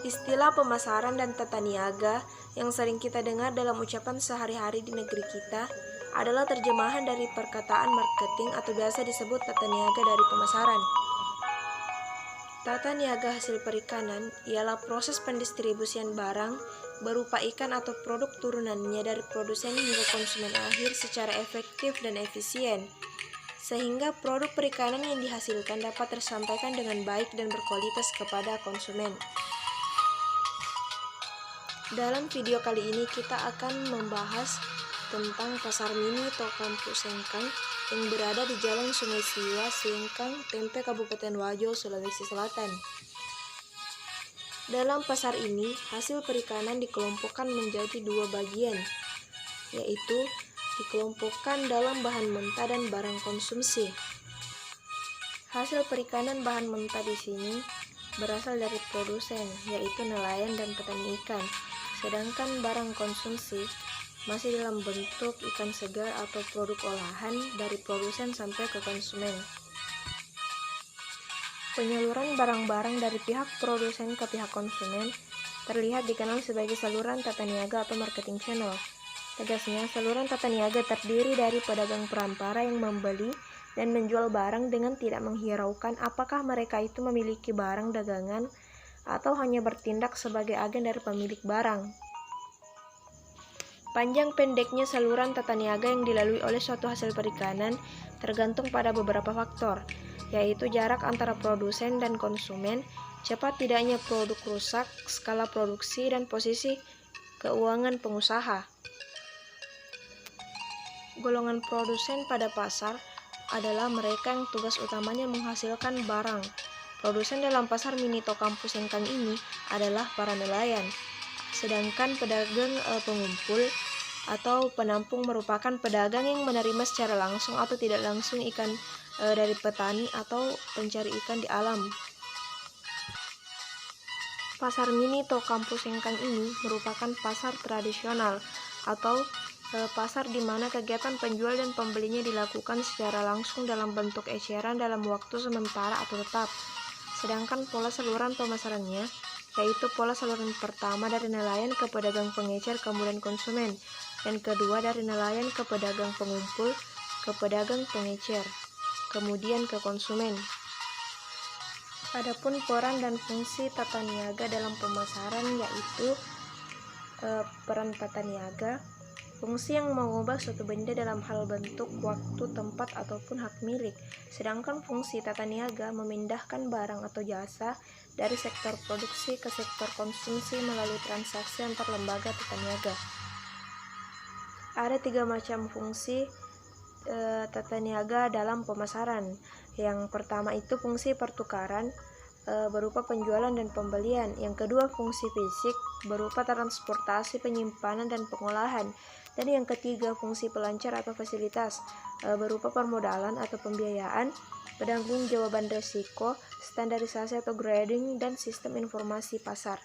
Istilah pemasaran dan tata niaga yang sering kita dengar dalam ucapan sehari-hari di negeri kita adalah terjemahan dari perkataan marketing atau biasa disebut tata niaga dari pemasaran. Tata niaga hasil perikanan ialah proses pendistribusian barang berupa ikan atau produk turunannya dari produsen hingga konsumen akhir secara efektif dan efisien, sehingga produk perikanan yang dihasilkan dapat tersampaikan dengan baik dan berkualitas kepada konsumen. Dalam video kali ini kita akan membahas tentang Pasar Mini Tokampu Sengkang yang berada di Jalan Sungai Siwa, Sengkang, Tempe, Kabupaten Wajo, Sulawesi Selatan. Dalam pasar ini, hasil perikanan dikelompokkan menjadi dua bagian, yaitu dikelompokkan dalam bahan mentah dan barang konsumsi. Hasil perikanan bahan mentah di sini berasal dari produsen, yaitu nelayan dan petani ikan. Sedangkan barang konsumsi masih dalam bentuk ikan segar atau produk olahan dari produsen sampai ke konsumen. Penyaluran barang-barang dari pihak produsen ke pihak konsumen terlihat dikenal sebagai saluran tata niaga atau marketing channel. Tegasnya, saluran tata niaga terdiri dari pedagang perantara yang membeli dan menjual barang dengan tidak menghiraukan apakah mereka itu memiliki barang dagangan atau hanya bertindak sebagai agen dari pemilik barang. Panjang pendeknya saluran tata niaga yang dilalui oleh suatu hasil perikanan tergantung pada beberapa faktor, yaitu jarak antara produsen dan konsumen, cepat tidaknya produk rusak, skala produksi, dan posisi keuangan pengusaha. Golongan produsen pada pasar adalah mereka yang tugas utamanya menghasilkan barang. Produsen dalam Pasar Mini Tokampu Sengkang ini adalah para nelayan. Sedangkan pedagang pengumpul atau penampung merupakan pedagang yang menerima secara langsung atau tidak langsung ikan dari petani atau pencari ikan di alam. Pasar Mini Tokampu Sengkang ini merupakan pasar tradisional atau pasar di mana kegiatan penjual dan pembelinya dilakukan secara langsung dalam bentuk eceran dalam waktu sementara atau tetap. Sedangkan pola saluran pemasarannya yaitu pola saluran pertama dari nelayan ke pedagang pengecer kemudian konsumen, dan kedua dari nelayan ke pedagang pengumpul ke pedagang pengecer, kemudian ke konsumen. Adapun peran dan fungsi tata niaga dalam pemasaran yaitu peran tata niaga, fungsi yang mengubah suatu benda dalam hal bentuk, waktu, tempat, ataupun hak milik. Sedangkan fungsi tata niaga memindahkan barang atau jasa dari sektor produksi ke sektor konsumsi melalui transaksi antar lembaga tata niaga. Ada 3 macam fungsi tata niaga dalam pemasaran. Yang pertama itu fungsi pertukaran berupa penjualan dan pembelian. Yang kedua fungsi fisik berupa transportasi, penyimpanan, dan pengolahan. Dan yang ketiga fungsi pelancar atau fasilitas berupa permodalan atau pembiayaan, penanggung jawaban risiko, standarisasi atau grading, dan sistem informasi pasar.